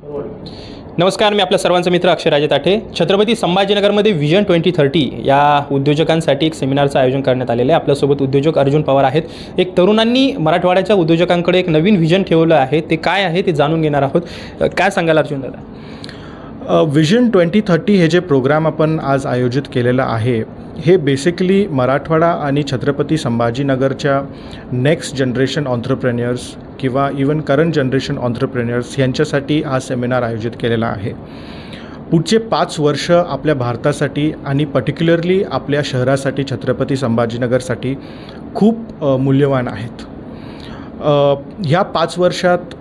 नमस्कार, मी आपल्या सर्वांचा मित्र अक्षय राजे ताठे. छत्रपती संभाजीनगरमध्ये विजन 2030 या उद्योजकांसाठी एक सेमिनारचं आयोजन करण्यात आलेलं आहे. आपल्यासोबत उद्योजक अर्जुन पवार आहेत. एक तरुणांनी मराठवाड्याच्या उद्योजकांकडे एक नवीन विजन ठेवलं आहे. ते काय आहे ते जाणून घेणार आहोत. काय सांगाल अर्जुन दादा? विजन 2030 हे जे प्रोग्राम आपण आज आयोजित केलेलं आहे, हे बेसिकली मराठवाडा आणि छत्रपती संभाजीनगरच्या नेक्स्ट जनरेशन ऑन्ट्रप्रेन्युअर्स किंवा इवन करंट जनरेशन ऑन्ट्रप्रेन्युअर्स यांच्यासाठी हा सेमिनार आयोजित केलेला आहे. पुढचे 5 वर्ष आपल्या भारतासाठी आणि पर्टिक्युलरली आपल्या शहरासाठी, छत्रपती संभाजीनगरसाठी खूप मूल्यवान आहेत. ह्या 5 वर्षात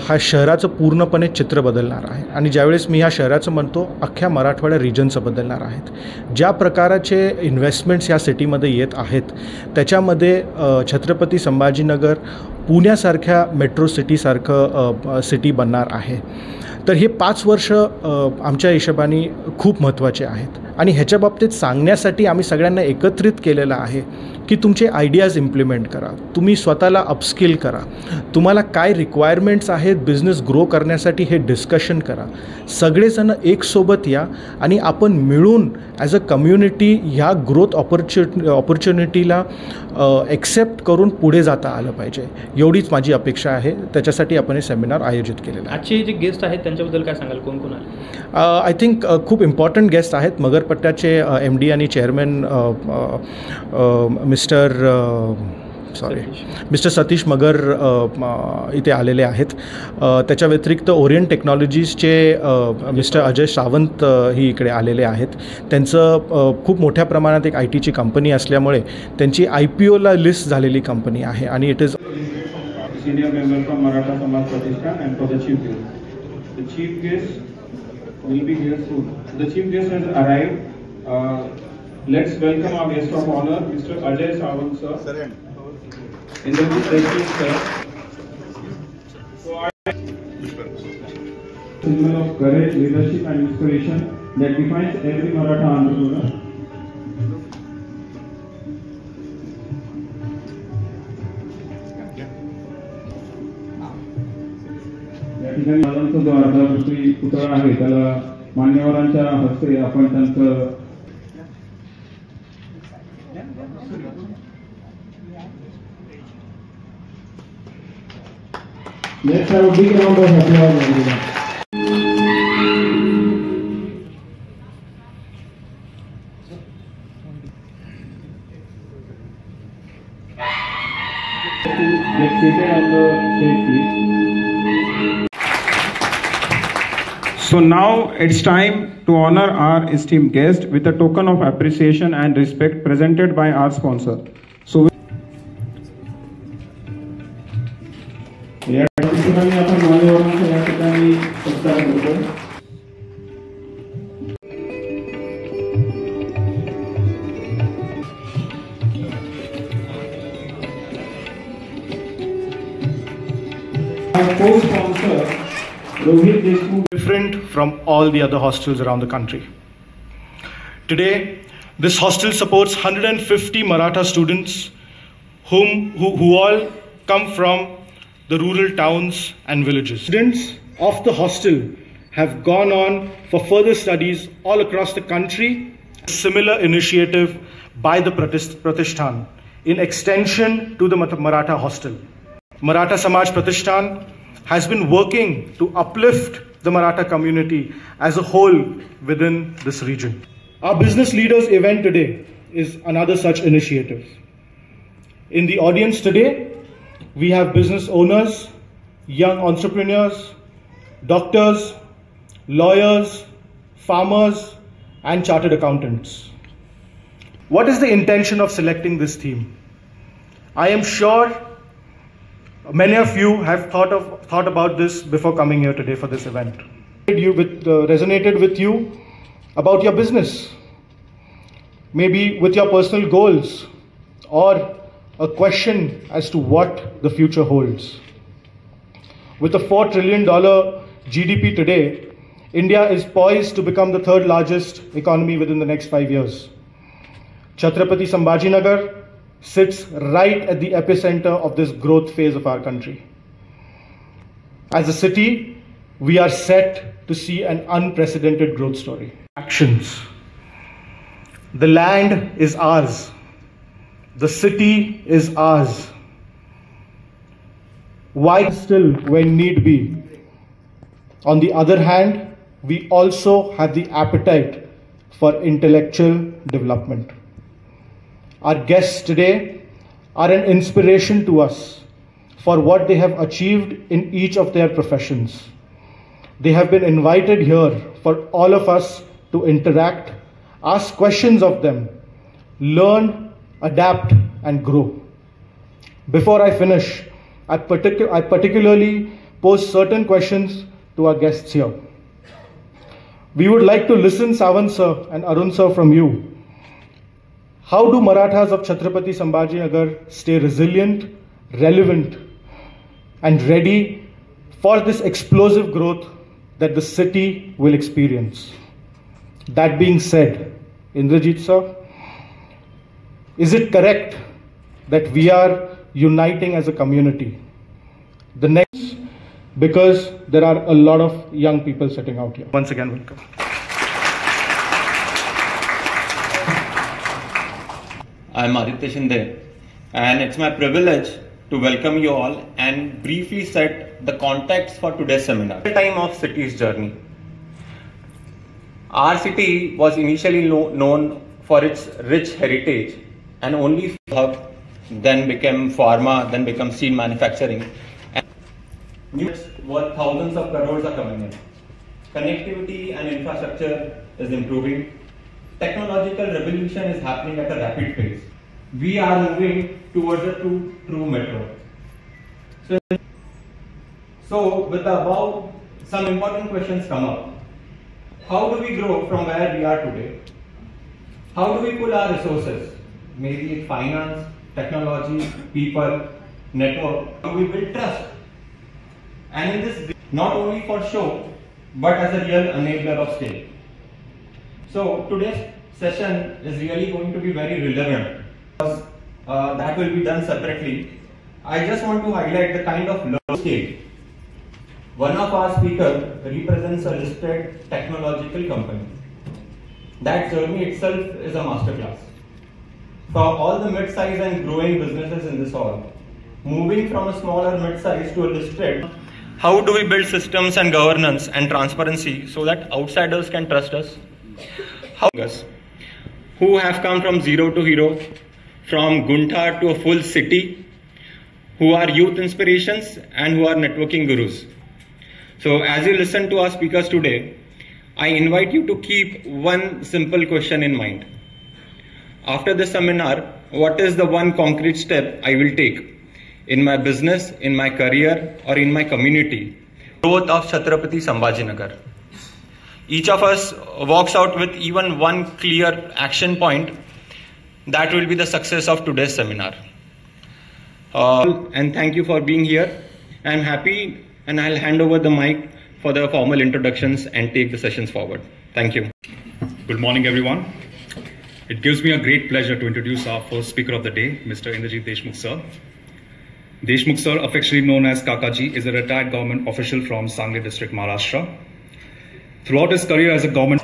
हा शहराचं पूर्णपणे चित्र बदलणार आहे. आणि ज्यावेळेस मी ह्या शहराचं म्हणतो, अख्ख्या मराठवाडा रिजनचं बदलणार आहेत. ज्या प्रकाराचे इन्व्हेस्टमेंट्स या सिटीमध्ये येत आहेत, त्याच्यामध्ये छत्रपती संभाजीनगर पुण्यासारख्या मेट्रो सिटीसारखं सिटी बनणार आहे. तर हे 5 वर्ष आमच्या हिशोबाने खूप महत्त्वाचे आहेत. आणि ह्याच्या बाबतीत सांगण्यासाठी आम्ही सगळ्यांना एकत्रित केलेलं आहे की तुमचे आयडियाज इम्प्लिमेंट करा, तुम्ही स्वतःला अपस्किल करा, तुम्हाला काय रिक्वायरमेंट्स आहेत बिझनेस ग्रो करण्यासाठी हे डिस्कशन करा. सगळेजण एकसोबत या आणि आपण मिळून ॲज अ कम्युनिटी ह्या ग्रोथ ऑपॉर्च्युनिटीला एक्सेप्ट करून पुढे जाता आलं पाहिजे. एवढीच माझी अपेक्षा आहे. त्याच्यासाठी आपण हे सेमिनार आयोजित केलेलं आहे. आजचे जे गेस्ट आहेत त्यांच्याबद्दल काय सांगाल? कोण कोण आले? आय थिंक खूप इम्पॉर्टंट गेस्ट आहेत. मगरपट्ट्याचे MD आणि चेअरमॅन मिस्टर सतीश मगर इथे आलेले आहेत. त्याच्या व्यतिरिक्त ओरिएंट टेक्नॉलॉजीजचे मिस्टर अजय सावंत ही इकडे आलेले आहेत. त्यांचं खूप मोठ्या प्रमाणात एक ITची कंपनी असल्यामुळे त्यांची IPOला लिस्ट झालेली कंपनी आहे. आणि it is senior member from Maratha Samaj Pratishthan and for the chief guest. The chief guest will be here soon. The chief guest has arrived. Let's welcome our guest of honor, Mr. Ajay Sawant sir. In the president sir. So symbol of courage, leadership and inspiration that defines every Maratha entrepreneur. दादांचा जो अर्धाकृती पुतळा आहे त्याला मान्यवरांच्या हस्ते आपण त्यांचं Let's have a big round of applause everyone. Get seated on the stage please. So now it's time to honor our esteemed guest with a token of appreciation and respect presented by our sponsor. So या ठिकाणी आपण मान्यवरांचा या ठिकाणी सत्कार करतो. Our co-sponsor Rohit Deshmukh, different from all the other hostels around the country. Today, this hostel supports 150 Maratha students who all come from the rural towns and villages. Students of the hostel have gone on for further studies all across the country. A similar initiative by the Pratishthan in extension to the Maratha hostel. Maratha Samaj Pratishthan has been working to uplift the Maratha community as a whole within this region. Our business leaders event today is another such initiative. In the audience today, we have business owners, young entrepreneurs, doctors, lawyers, farmers, and chartered accountants. What is the intention of selecting this theme? I am sure many of you have thought about this before coming here today for this event. Resonated with you about your business, maybe with your personal goals, or a question as to what the future holds. With a $4 trillion GDP today, India is poised to become the 3rd largest economy within the next 5 years. Chhatrapati Sambhajinagar sits right at the epicenter of this growth phase of our country. As a city, we are set to see an unprecedented growth story. Actions. The land is ours. The city is ours. Why still when need be? On the other hand, we also have the appetite for intellectual development. Our guests today are an inspiration to us for what they have achieved in each of their professions. They have been invited here for all of us to interact, ask questions of them, learn, adapt, and grow. Before I finish, I particularly pose certain questions to our guests here. We would like to listen, Sawant sir and Arun sir, from you. How do Marathas of Chhatrapati Sambhajinagar stay resilient, relevant, and ready for this explosive growth that the city will experience? That being said, Indrajit sir, is it correct that we are uniting as a community? The next, because there are a lot of young people sitting out here. Once again, welcome. I'm Aditya Shinde, and it's my privilege to welcome you all and briefly set the context for today's seminar. The time of city's journey. Our city was initially known for its rich heritage and only hub, then became pharma, then became steel manufacturing. And worth thousands of crores are coming in. Connectivity and infrastructure is improving. Technological revolution is happening at a rapid pace. We are moving towards a true metro. So with the above, some important questions come up. How do we grow from where we are today? How do we pull our resources? Maybe it's finance, technology, people, network. How do we build trust? And in this, not only for show, but as a real enabler of scale. So today's session is really going to be very relevant because that will be done separately. I just want to highlight the kind of low scale. One of our speakers represents a listed technological company. That journey itself is a masterclass. For all the mid-size and growing businesses in this hall, moving from a smaller mid-size to a listed, how do we build systems and governance and transparency so that outsiders can trust us? How us who have come from zero to hero, from Gunthar to a full city, who are youth inspirations and who are networking gurus. So as you listen to our speakers today, I invite you to keep one simple question in mind. After this seminar, what is the one concrete step I will take in my business, in my career, or in my community? Growth of Chhatrapati Sambhajinagar. Each of us walks out with even one clear action point that will be the success of today's seminar. And thank you for being here. I'm happy and I'll hand over the mic for the formal introductions and take the sessions forward. Thank you. Good morning, everyone. It gives me a great pleasure to introduce our first speaker of the day, Mr. Indrajit Deshmukh sir. Deshmukh sir, affectionately known as Kakaji, is a retired government official from Sangli district, Maharashtra. Throughout his career as a government,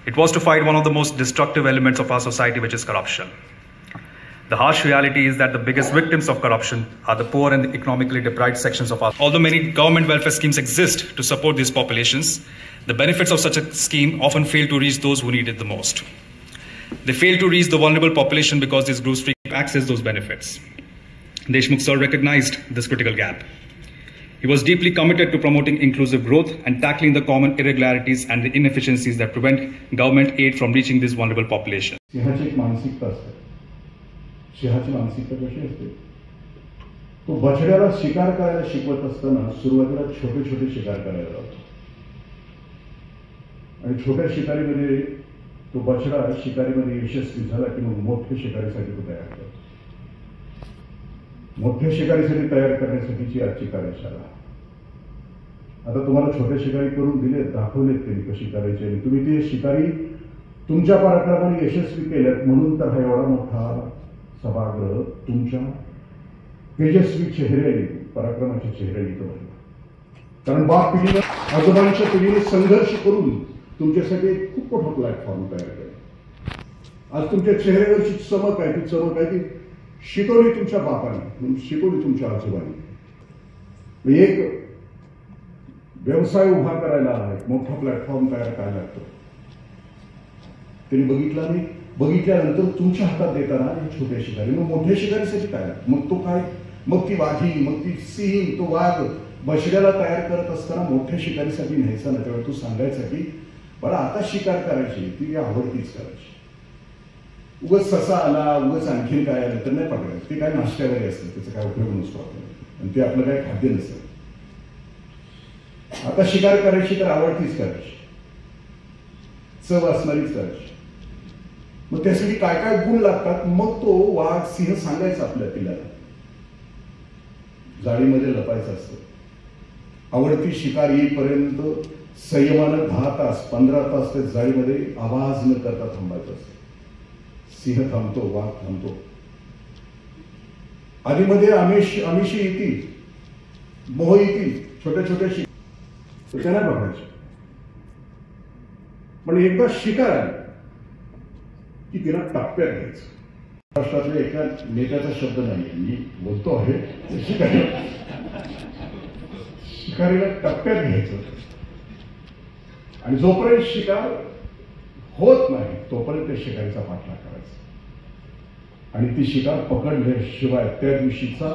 it was to fight one of the most destructive elements of our society, which is corruption. The harsh reality is that the biggest victims of corruption are the poor and the economically deprived sections of our. Although many government welfare schemes exist to support these populations, the benefits of such a scheme often fail to reach those who need it the most. They fail to reach the vulnerable population because these groups frequently access those benefits. Deshmukh sir recognized this critical gap. He was deeply committed to promoting inclusive growth and tackling the common irregularities and the inefficiencies that prevent government aid from reaching this vulnerable population. सिंहाची एक मानसिकता असते. सिंहाची मानसिकता कशी असते? तो बछड्याला शिकार करायला शिकवत असताना सुरुवातीला छोटे छोटे शिकार करायला लावतो आणि छोट्या शिकारीमध्ये तो बछडा शिकारीमध्ये यशस्वी झाला की मग मोठ्या शिकारीसाठी तो तयार करतो. मोठ्या शिकारीसाठी तयार करण्यासाठीची आजची कार्यशाळा. आता तुम्हाला छोटे शिकारी करून दिले, दाखवलेत त्यांनी कशी करायची आणि तुम्ही ते शिकारी तुमच्या पराक्रमाने यशस्वी केल्यात म्हणून तर हा एवढा मोठा सभागृह तुमच्या तेजस्वी चेहऱ्याने, पराक्रमाच्या चेहऱ्याने तो बनला. कारण बाप पिढीने आजोबांच्या पिढीने संघर्ष करून तुमच्यासाठी एक खूप मोठा प्लॅटफॉर्म तयार केला. आज तुमच्या चेहऱ्यावरची चमक आहे, ती चमक आहे ती शिकवली तुमच्या बापाने, शिकवली तुमच्या आजोबांनी. एक व्यवसाय उभा करायला एक मोठा प्लॅटफॉर्म तयार करायला लागतो. त्यांनी बघितला नाही, बघितल्यानंतर तुमच्या हातात देताना छोट्या शिकारी, मग मोठ्या शिकारीसाठी काय, मग तो काय, मग ती वाघी, मग ती सिंह, तो वाघ बछड्याला तयार करत असताना मोठ्या शिकारीसाठी न्यायचा ना, त्यावेळी तू सांगायचा की मला आता शिकार करायची, ती आवडतीच करायची. उगाच ससा आला, उगाच आणखीन काय आलं तर नाही पकडायचं, ते काय नाश्त्यावरही असतं, त्याचा काय उपयोग नसतो आपल्याला, आणि ते आपलं काय खाद्य नसतं. आता शिकार करायची तर आवडतीच करायची, चव असणारीच करायची. मग त्यासाठी काय काय गुण लागतात, मग तो वाघ सिंह सांगायचा आपल्या पिल्लाला. जाळीमध्ये लपायचं असतं, आवडती शिकार येईपर्यंत संयमानं 10 तास 15 तास त्या जाळीमध्ये आवाज न करता थांबायचं असतं. सिंह थांबतो, वाघ थांबतो. आधीमध्ये आमिषी येतील, मोह येतील, छोट्या छोट्या शिकार त्यांना बघायचे. पण एकदा शिकार आली की तिला टप्प्यात घ्यायचं. महाराष्ट्रातल्या एका नेत्याचा शब्द नाही, मी बोलतो आहे, शिकारीला टप्प्यात घ्यायचं. आणि जोपर्यंत शिकार होत नाही तोपर्यंत त्या शिकारीचा पाठलाग करायचा. आणि ती शिकार पकडल्याशिवाय त्या दिवशीचा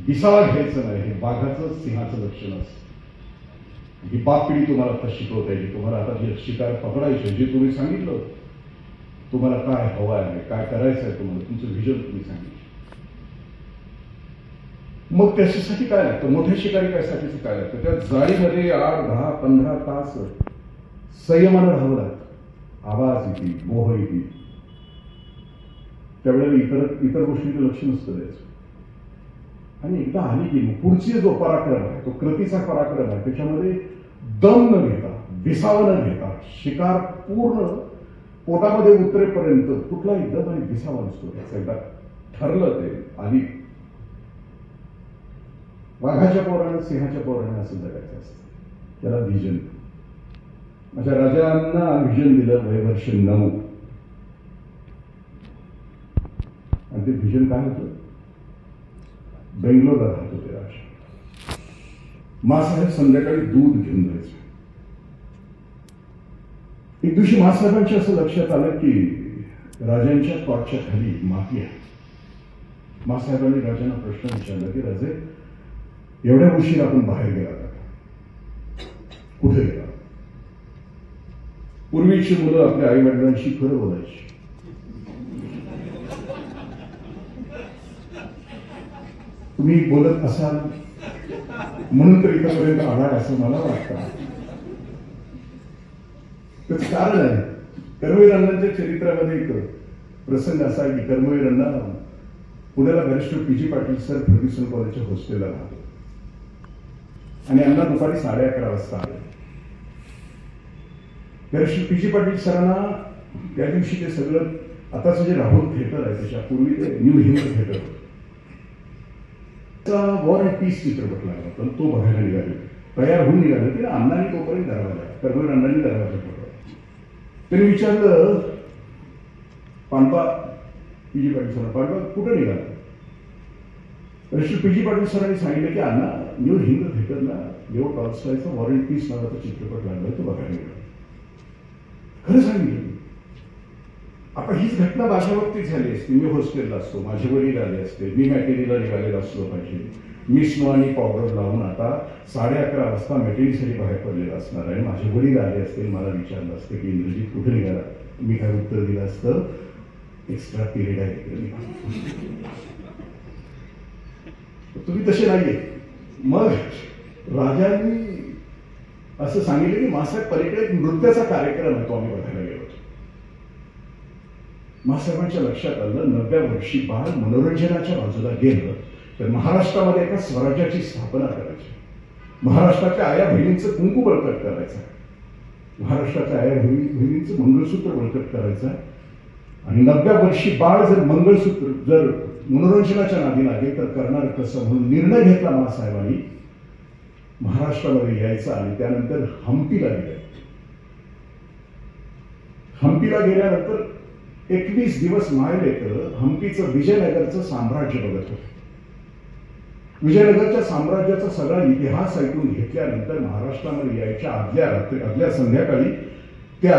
विसावा घ्यायचं नाही. हे वाघाचं सिंहाचं लक्षण असतं. ही बाप पिढी तुम्हाला आता शिकवता येईल. तुम्हाला आता जे शिकार पकडायचे, जे तुम्ही सांगितलं, तुम्हाला काय हवं आहे, काय करायचं आहे, तुम्हाला तुमचं व्हिजन तुम्ही सांगितलं. मग त्याच्यासाठी काय लागतं, मोठ्या शिकारी त्यासाठीच काय लागतं, त्या जाळीमध्ये 8, 10, 15 तास संयमानं राहावं लागतं. आवाज येतील, मोह येतील, त्यावेळेला इतर गोष्टींचं लक्ष नसतं द्यायचं. आणि एकदा आली की पुढची जो पराक्रम आहे, तो कृतीचा पराक्रम आहे, त्याच्यामध्ये दम न घेता, विसावा न घेता, शिकार पूर्ण पोटामध्ये उतरेपर्यंत कुठलाही दम आणि विसावा नसतो. त्याचं एकदा ठरलं ते आली. वाघाच्या पोरानं सिंहाच्या पोरानं असं जगायचं असतं. त्याला व्हिजन. माझ्या राजांना व्हिजन दिलं वयवर्ष 9. आणि ते व्हिजन काय होतं, बेंगलोरला राहत होते राजा. मासाहेब संध्याकाळी दूध घेऊन जायचे. एक दिवशी मासाहेबांच्या असं लक्षात आलं की राजांच्या कॉटच्या खाली माती आहे. मासाहेबांनी राजांना प्रश्न विचारला की राजे, एवढ्या उशीर आपण बाहेर गेला का, कुठे गेला? पूर्वीची मुलं आपल्या आई वडिलांशी खरं बोलायची. तुम्ही बोलत असाल म्हणून तर इथपर्यंत आला असं मला वाटतं. त्याचं कारण आहे, कर्मवीर अण्णांच्या चरित्रामध्ये एक प्रसंग असा आहे की कर्मवीर अण्णा पुण्याला barrister P G. Patil sir Fergusson कॉलेजच्या हॉस्टेलला राहतो. आणि अण्णा दुपारी 11:30 वाजता आले. Barrister P G. पाटील सरांना त्या दिवशी ते सगळं, आताचं जे राहुल थिएटर आहे त्याच्या पूर्वी ते न्यू हिंद थिएटर होतं, वॉर अँड पीस चित्रपट लागला होता. तो बघायला निघाले, तयार होऊन निघाले. ते अण्णांनी तोपर्यंत दरवाजा, कर्मवीर अण्णांनी दरवाजा पकडला. त्यांनी विचारलं, पांडवा पी.जी. पाटील सर, पांडवा कुठं निघाला? पी.जी. पाटील सरांनी सांगितलं की अण्णा न्यू हिंद थिएटरला लेओ टॉल्स्टॉयचा वॉर अँड पीस नावाचा चित्रपट लागला, तो बघायला निघाला. खरं सांगितलं. आता हीच घटना माझ्या बाबतीत झाली असती. मी हॉस्टेलला असतो, माझे वडील आले असते, मी मॅटेरियलला निघालेला असलो पाहिजे, मी स्नो आणि पावडर लावून आता 11:30 वाजता मॅटेरियलसाठी बाहेर पडलेला असणार आहे. माझे वडील आले असते, मला विचारलं असतं की इंद्रजीत कुठे निघाला, मी काय उत्तर दिलं असतं, एक्स्ट्रा पिरियड आहे. तुम्ही तसे नाहीये. मग राजांनी असं सांगितलं की मासाहेब पलीकडे एक नृत्याचा कार्यक्रम आहे, तो आम्ही बघायला गेलो होतो. मासाहेबांच्या लक्षात आलं 9व्या वर्षी बाळ मनोरंजनाच्या बाजूला गेलं तर महाराष्ट्रामध्ये एका स्वराज्याची स्थापना करायची, महाराष्ट्राच्या आया बहिणींचं कुंकू बळकट करायचं, महाराष्ट्राच्या आया बहिणींचं मंगळसूत्र बळकट करायचं. आणि 9व्या वर्षी बाळ जर मंगळसूत्र जर मनोरंजनाच्या नादी लागेल तर करणार कसं म्हणून निर्णय घेतला मासाहेबांनी. महाराष्ट्रामध्ये यायचा आणि त्यानंतर हम्पीला गेले. हम्पीला गेल्यानंतर 21 दिवस मायलेकर हम्पीचं विजयनगरचं साम्राज्य बघत होते. विजयनगरच्या साम्राज्याचा सगळा इतिहास ऐकून घेतल्यानंतर महाराष्ट्रामध्ये यायच्या आदल्या संध्याकाळी त्या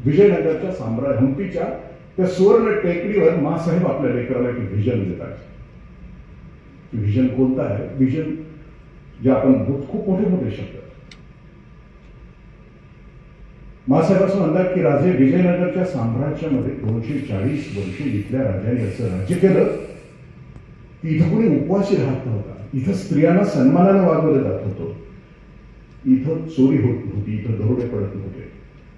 विजयनगरच्या हम्पीच्या त्या सुवर्ण टेकडीवर मासाहेब आपल्या लेकराला एक व्हिजन देतात. व्हिजन कोणतं आहे? व्हिजन जे आपण खूप मोठे मोठे शब्द मासाहेब असं म्हणतात की राजे विजयनगरच्या साम्राज्यामध्ये 240 वर्षे इथल्या राजाने असं राज्य केलं की इथं कोणी उपवासी राहत नव्हता. इथं स्त्रियांना सन्मानाने वागवलं जात होतं. इथं चोरी होत नव्हती. इथं दरोडे पडत नव्हते.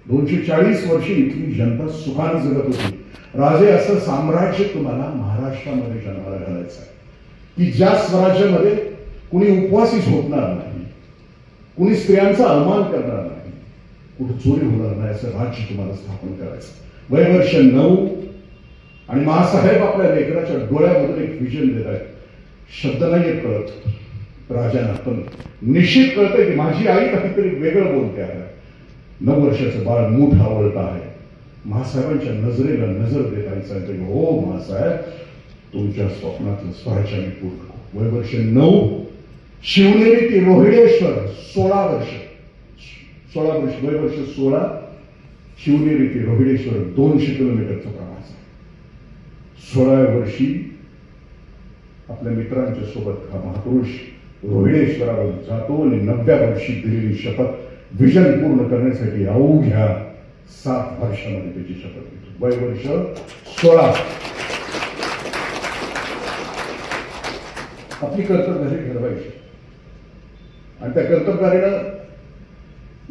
240 वर्षे इथली जनता सुखाने जगत होती. राजे असं साम्राज्य तुम्हाला महाराष्ट्रामध्ये जन्माला घालायचं आहे की ज्या स्वराज्यामध्ये कुणी उपवासी झोपणार नाही, कुणी स्त्रियांचा अवमान करणार नाही, कुठे चोरी होणार नाही, असं राज्य तुम्हाला स्थापन करायचं. वयवर्ष 9 आणि मासाहेब आपल्या लेकराच्या डोळ्यामधून एक व्हिजन देत आहेत. शब्द नाही कळत राजांना, पण निश्चित कळतंय की माझी आई काहीतरी वेगळं बोलते आहे. 9 वर्षाचं बाळ मूठ आवळत आहे. महासाहेबांच्या नजरेला नजर देत आई सांगते, हो महासाहेब, तुमच्या स्वप्नातलं स्वराज्य मी पूर्ण करू. वयवर्ष 9 शिवनेरी ते रोहिडेश्वर 16 वर्ष, वयवर्ष 16 शिवनेरी ते रोहिडेश्वर 200 किलोमीटरचा प्रवास आहे. 16व्या वर्षी आपल्या मित्रांच्या सोबत हा महापुरुष रोहिडेश्वरावर जातो आणि 9व्या वर्षी दिलेली शपथ व्हिजन पूर्ण करण्यासाठी अवघ्या 7 वर्षामध्ये त्याची शपथ घेतो. वयवर्ष 16. आपली कर्तबगारी ठरवायची आणि त्या कर्तबगारीनं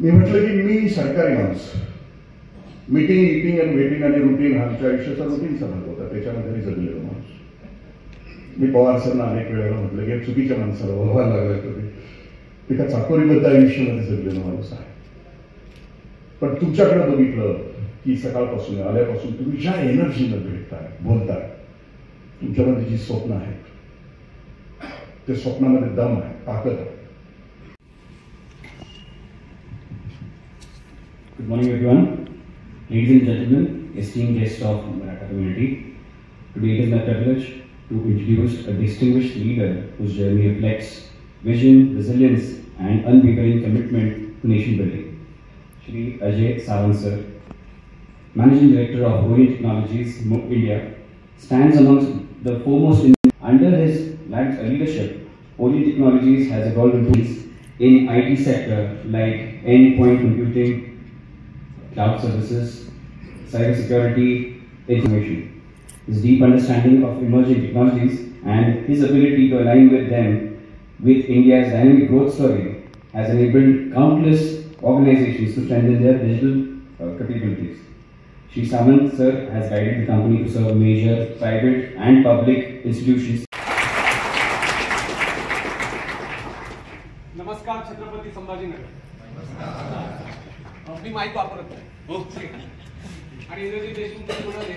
मी म्हटलं की मी सरकारी माणूस, मीटिंग आणि वेटिंग आणि रुटीन हा आमच्या आयुष्याचा रुटीनचा भाग होता. त्याच्यामध्ये मी जगलेलो माणूस. मी पवार सरना अनेक वेळेला म्हटलं की चुकीच्या माणसाला बोलवायला लागलं कधी. एका चाकोरीबद्ध आयुष्यामध्ये जगलेलो माणूस आहे. पण तुमच्याकडे बघितलं की सकाळपासून आल्यापासून तुम्ही ज्या एनर्जीनं भेटताय, बोलताय, तुमच्यामध्ये जी स्वप्न आहेत त्या स्वप्नामध्ये दम आहे, ताकद आहे. Good morning, everyone. Ladies and gentlemen, esteemed guests of Maratha community. Today it is my privilege to introduce a distinguished leader whose journey reflects vision, resilience, and unwavering commitment to nation building. Shri Ajay Sawant sir, Managing Director of Orient Technologies, India, stands amongst the foremost under his leadership. Orient Technologies has evolved into in IT sector like endpoint computing, cloud services, cybersecurity, information. His deep understanding of emerging technologies and his ability to align with them with India's dynamic growth story has enabled countless organizations to strengthen their digital capabilities. Shri Sawant sir has guided the company to serve major private and public institutions. नमस्कार छत्रपती संभाजीनगर. मी mic वापरत नाही आणि इंद्रजीत देशमुख म्हणाले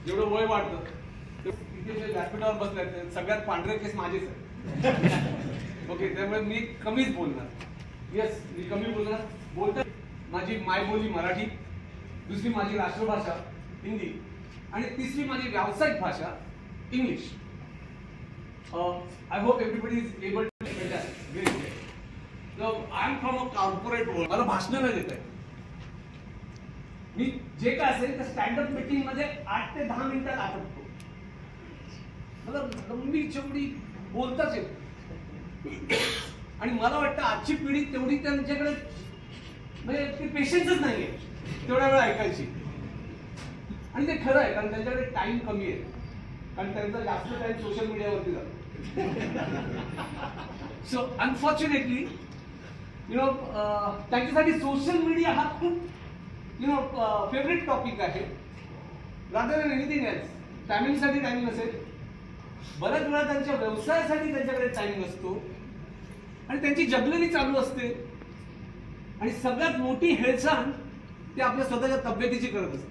जेवढं वय वाढतं इथे जे व्यासपीठावर बसले ते सगळ्यात पांढरे केस माझेच आहेत. ओके, त्यामुळे मी कमीच बोलणार. येस, मी कमी बोलणार. बोलता माझी मायबोली मराठी, दुसरी माझी राष्ट्रभाषा हिंदी आणि तिसरी माझी व्यावसायिक भाषा English. I hope everybody is able to understand. I am from a corporate world. मला भाषण नाही देत आहे. मी जे काय असेल तर स्टँडअप मीटिंग मध्ये 8 ते 10 मिनिटात आटपतो. मला लंबी चौडी बोलताच येत आणि मला वाटतं आजची पिढी तेवढी त्यांच्याकडे म्हणजे ती पेशन्सच नाहीये तेवढ्या वेळ ऐकायची. आणि ते खरं आहे, कारण त्यांच्याकडे टाइम कमी आहे, कारण त्यांचा जास्त टाइम सोशल मीडियावरती जातो. सो अनफॉर्च्युनेटली त्यांच्यासाठी सोशल मीडिया हा खूप फेवरेट टॉपिक आहे. Rather than anything else. फॅमिलीसाठी टाइम नसेल, बऱ्याच वेळा त्यांच्या व्यवसायासाठी त्यांच्याकडे टाइम नसतो आणि त्यांची जगलेली चालू असते आणि सगळ्यात मोठी हेळसांड ते आपल्या स्वतःच्या तब्येतीची करत असते.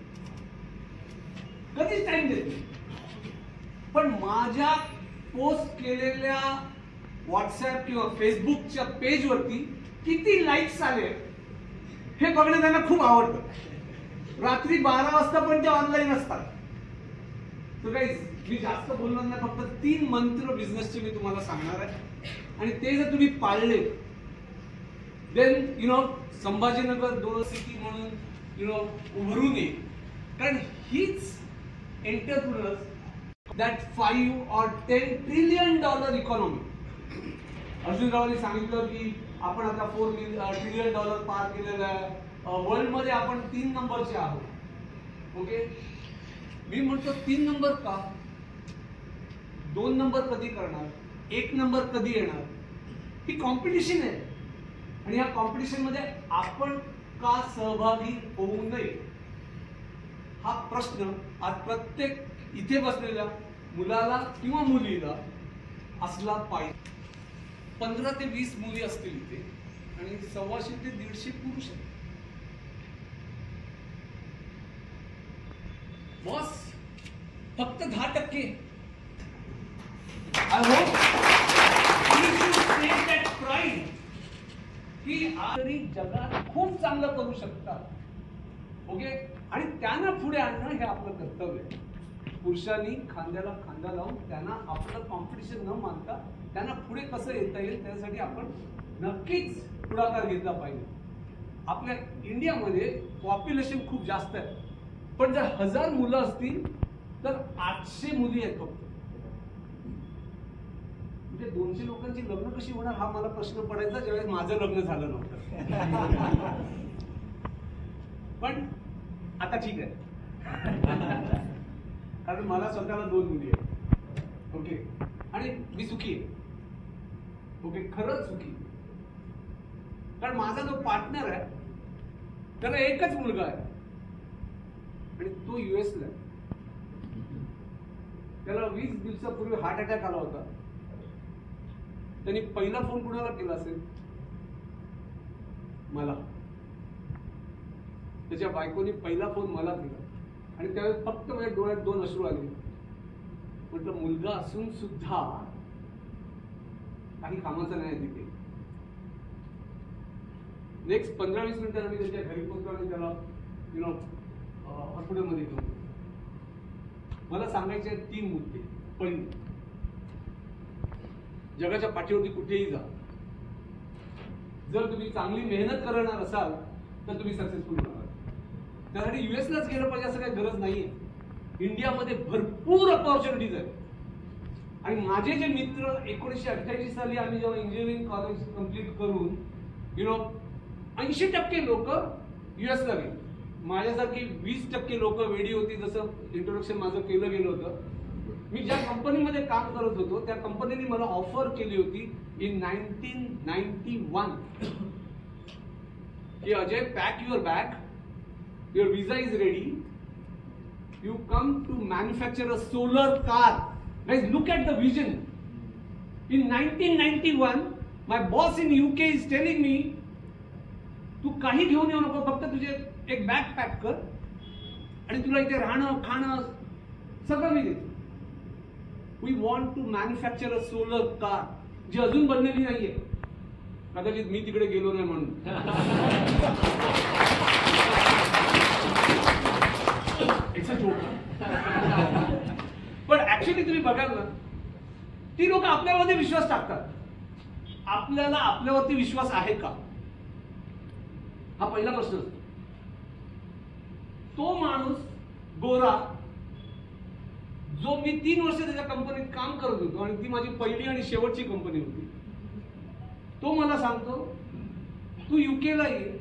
कधीच टाइम देत नाही. पण माझ्या पोस्ट केलेल्या व्हॉट्सअप किंवा फेसबुकच्या पेजवरती किती लाईक्स आले हे बघणं त्यांना खूप आवडतं. रात्री 12 वाजता पण ते ऑनलाईन असतात. तर गाईज, मी जास्त बोलणार नाही, फक्त 3 मंत्र बिझनेसचे मी तुम्हाला सांगणार आहे आणि ते जर तुम्ही पाळले देन संभाजीनगर 2 सिटी म्हणून उभरून येईल. कारण हीच entrepreneurs that 5 or 10 trillion dollar economy. अर्जुनरावांनी सांगितलं की आपण आता $4 ट्रिलियन पार केलेला आहे. वर्ल्ड मध्ये आपण 3 नंबरचे आहोत. ओके, मी म्हणतो 3 नंबर का? 2 नंबर कधी करणार? 1 नंबर कधी येणार? ही कॉम्पिटिशन आहे आणि या कॉम्पिटिशन मध्ये आपण का सहभागी होऊ नये हा प्रश्न आज प्रत्येक इथे बसलेल्या मुलाला किंवा मुलीला असला पाहिजे. 15 ते 20 मुली असतील इथे आणि 125 ते 150 पुरुष आहेत. बॉस, फक्त 10%. आय होप प्राईड की तरी जगात खूप चांगलं करू शकतात. ओके, आणि त्यांना पुढे आणणं हे आपलं कर्तव्य आहे. पुरुषांनी खांद्याला खांदा लावून त्यांना आपलं कॉम्पिटिशन न मानता त्यांना पुढे कसं येता येईल त्यासाठी आपण नक्कीच पुढाकार घेतला पाहिजे. आपल्या इंडियामध्ये पॉप्युलेशन खूप जास्त आहे, पण जर 1000 मुलं असतील तर 800 मुली आहेत फक्त. म्हणजे 200 लोकांची लग्न कशी होणार हा मला प्रश्न पडायचा ज्यावेळेस माझं लग्न झालं नव्हतं. पण आता ठीक आहे, कारण मला स्वतःला 2 मुली आहेत. ओके, आणि मी सुखी आहे. ओके, खरंच सुखी. कारण माझा जो पार्टनर आहे त्याला एकच मुलगा आहे आणि तो US ला आहे. त्याला 20 दिवसापूर्वी हार्ट अटॅक आला होता. त्यांनी पहिला फोन कुणाला केला असेल? मला. त्याच्या बायकोनी पहिला फोन मला केला आणि त्यावेळेस फक्त माझ्या डोळ्यात 2 अश्रू आले. म्हटलं, मुलगा असून सुद्धा काही कामाचं नाही तिथे. नेक्स्ट 15-20 मिनिटांनी मी त्याच्या घरी पोहोचलो आणि त्याला हॉस्पिटलमध्ये घेऊन. मला सांगायचे 3 मुद्दे. पहिली, जगाच्या पाठीवरती कुठेही जा, जर तुम्ही चांगली मेहनत करणार असाल तर तुम्ही सक्सेसफुल होणार. त्यासाठी US लाच गेलं पाहिजे असं काही गरज नाहीये. इंडियामध्ये भरपूर अपॉर्च्युनिटीज आहेत. आणि माझे जे मित्र 1988 साली आम्ही जेव्हा इंजिनिअरिंग कॉलेज कम्प्लीट करून 80% लोक US ला गेले. माझ्यासारखी 20% लोक वेडी होती. जसं इंट्रोडक्शन माझं केलं गेलं होतं. मी ज्या कंपनीमध्ये काम करत होतो त्या कंपनीने मला ऑफर केली होती इन 1991 की Ajay, pack your bag, your visa is ready, you come to manufacture a solar car. Guys, look at the vision. In 1991, my boss in UK is telling me, तू काही घेऊन येऊ नको, फक्त तुझे एक बॅग पॅक कर आणि तुला इथे राहणं खाणं सगळं मी देतो. We want to manufacture a solar car, जी अजून बनलेली नाहीये. कदाचित मी तिकडे गेलो नाही म्हणून. It's a joke. पण ऍक्च्युअली तुम्ही बघाल ना, ती लोक आपल्यावरती विश्वास टाकतात. आपल्याला आपल्यावरती विश्वास आहे का हा पहिला प्रश्न असतो. तो माणूस गोरा जो मी 3 वर्ष त्याच्या कंपनीत काम करत होतो आणि ती माझी पहिली आणि शेवटची कंपनी होती, तो मला सांगतो, तू UK ला ये,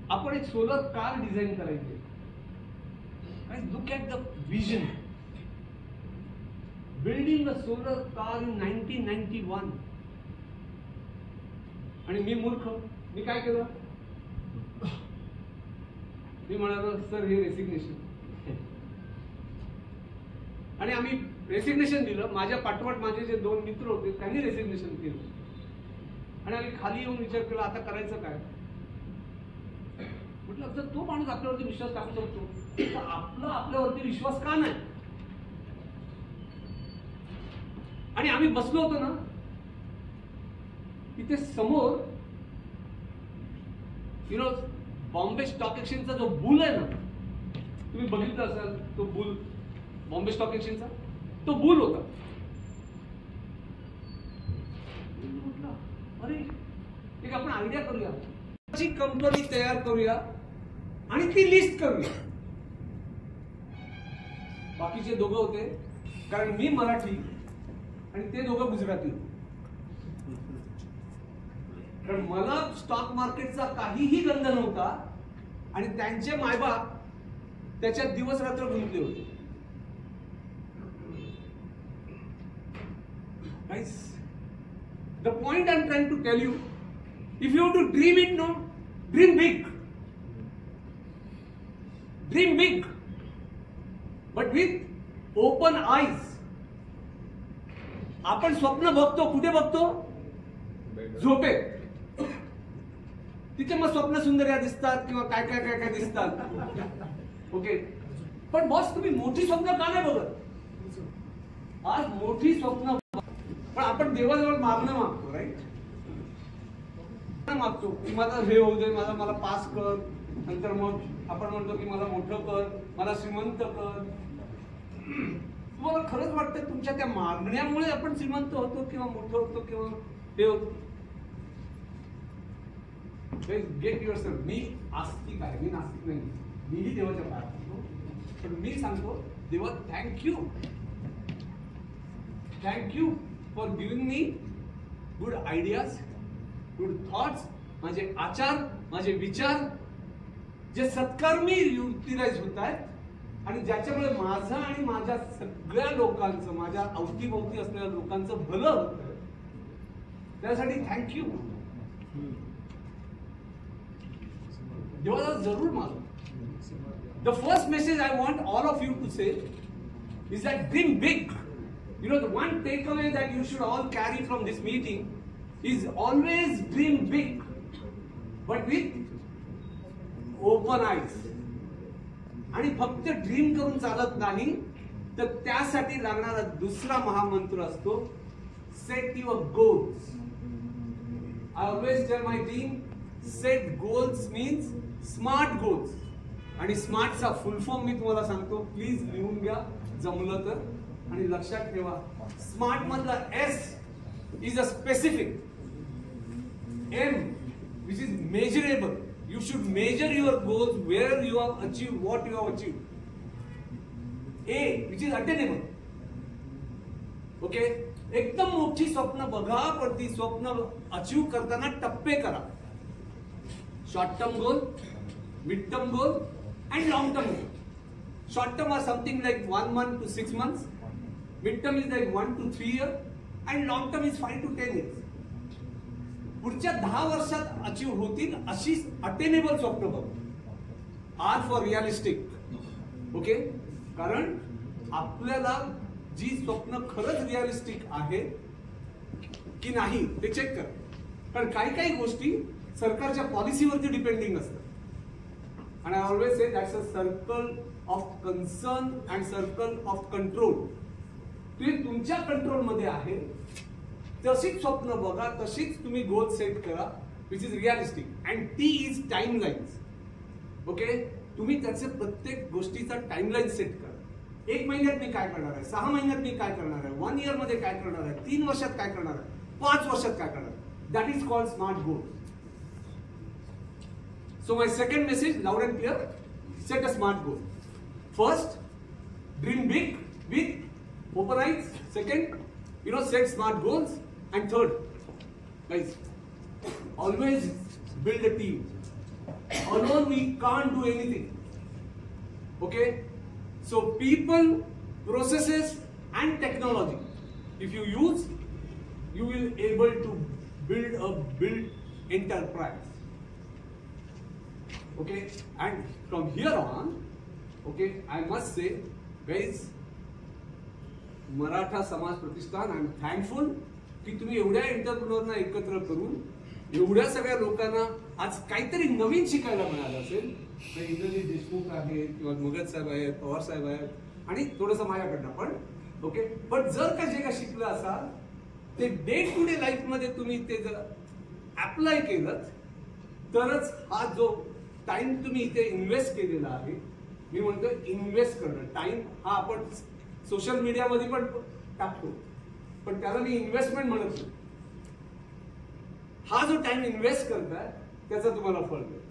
आपण एक सोलर कार डिझाईन करायची. Look at the vision. Building a solar car in 1991. आणि मी मूर्ख, मी काय केलं? मी म्हणालो, सर हे रेसिग्नेशन. आणि आम्ही रेसिग्नेशन दिलं. माझ्या पाठोपाठ माझे जे 2 मित्र होते त्यांनी रेसिग्नेशन केलं. आणि आम्ही खाली येऊन विचार केला, आता करायचं काय? म्हटलं, जर तो माणूस आपल्यावरती विश्वास टाकू शकतो तर आपला आपल्यावरती विश्वास का नाही? आणि आम्ही बसलो होतो ना तिथे समोर बॉम्बे स्टॉक एक्सचेंजचा जो बुल आहे ना, तुम्ही बघितलं असाल तो बुल, बॉम्बे स्टॉक एक्सचेंजचा तो बुल होता. अरे एक आपण आयडिया करूया, कंपनी तयार करूया आणि ती लिस्ट करूया. बाकीचे दोघं होते, कारण मी मराठी आणि ते दोघं गुजराती होते. कारण मला स्टॉक मार्केटचा काहीही गंध नव्हता आणि त्यांचे मायबाप त्याच्यात दिवस रात्र गुंतले होते. Guys, the point I'm trying to tell you, if you have to dream it, no, dream big. Dream big, but with open eyes. आपण स्वप्न बघतो, कुठे बघतो? झोपेत. तिथे मग स्वप्न सुंदर्या दिसतात किंवा काय काय काय काय दिसतात. ओके, पण बॉस तुम्ही मोठी स्वप्न का नाही बघत? आज मोठी स्वप्न, पण आपण देवाजवळ मागणं मागतो, राईट? मागतो की माझं हे होऊ दे, मला पास कर. नंतर मग आपण म्हणतो की मला मोठं कर, मला श्रीमंत कर. तुम्हाला खरंच वाटतं तुमच्या त्या मागण्यामुळे आपण श्रीमंत होतो किंवा मोठं होतो किंवा हे होतो? Gate yourself. मी आस्तिक आहे, मी नास्तिक नाही. मीही देवाच्या पायात पडतो, पण मी सांगतो देवा thank you for giving me good ideas, good thoughts. माझे आचार, माझे विचार जे सत्कर्मी युटिलाइज होत आहेत आणि ज्याच्यामुळे माझं आणि माझ्या सगळ्या लोकांचं, माझ्या अवतीभोवती असलेल्या लोकांचं भलं होतं. त्यासाठी थँक्यू. देवाला जरूर मागू. The first message I want all of you to say is that dream big. The one takeaway that you should all carry from this meeting is always dream big, but with open eyes. आणि फक्त dream करून चालत नाही, तर त्यासाठी लागणारा दुसरा महामंत्र असतो, set your goals. I always tell my team, set goals means smart goals. आणि स्मार्टचा फुल फॉर्म मी तुम्हाला सांगतो, प्लीज लिहून घ्या जमलं तर. आणि लक्षात ठेवा, स्मार्ट मधला S is a specific, M which is measurable. You should measure your goals, where you have achieved, what you have achieved. A which is attainable. Okay, एकदम मोठी स्वप्न बघा, पण ती स्वप्न अचीव्ह करताना टप्पे करा. Short term goal, mid term goal and long term goal. Short term are something like 1 month to 6 months, mid term is like 1 to 3 years and long term is 5 to 10 years. पुढच्या 10 वर्षात achieve होतील अशी attainable स्वप्न बघ. R for realistic. Okay, कारण आपल्याला जी स्वप्न खरंच रिअलिस्टिक आहे की नाही ते चेक कर. कारण काही गोष्टी सरकारच्या पॉलिसीवरती डिपेंडिंग असतात. And I always say that's a circle of concern and circle of control. ते तुमच्या कंट्रोल मध्ये आहे, तशीच स्वप्न बघा, तशीच तुम्ही गोल सेट करा, which is realistic. And T is time lines. Okay, तुम्ही त्याचे प्रत्येक गोष्टीचा टाइमलाईन सेट करा. 1 महिन्यात मी काय करणार आहे, 6 महिन्यात मी काय करणार आहे, 1 year मध्ये काय करणार आहे, 3 वर्षात काय करणार आहे, 5 वर्षात काय करणार आहे. That is called smart goal. So my second message, loud and clear, set a smart goal. First, dream big with open eyes. Second, set smart goals. And third, guys, always build a team. Alone we can't do anything. Okay? So people, processes and technology, if you use, you will able to build enterprise. Okay, and from here on, okay, I must say, guys, Maratha समाज प्रतिष्ठान, I am thankful की तुम्ही एवढ्या एंटरप्रेन्योरना एकत्र करून एवढ्या सगळ्या लोकांना आज काहीतरी नवीन शिकायला मिळालं असेल. इंद्रजीत देशमुख आहेत किंवा मगत साहेब आहेत, पवार साहेब आहेत आणि थोडंसं माझ्याकडनं पण ओके, पण जर का जे काय शिकलं असाल ते डे टू डे लाईफ मध्ये तुम्ही ते जर अप्लाय केलं तरच हा जो टाइम तुम्ही इथे इन्व्हेस्ट केलेला आहे, मी म्हणतो इन्व्हेस्ट करणं टाइम, हा आपण सोशल मीडियामध्ये पण टाकतो पण त्याला मी इन्व्हेस्टमेंट म्हणत नाही. हा जो टाइम इन्व्हेस्ट करताय त्याचा तुम्हाला फळ मिळेल.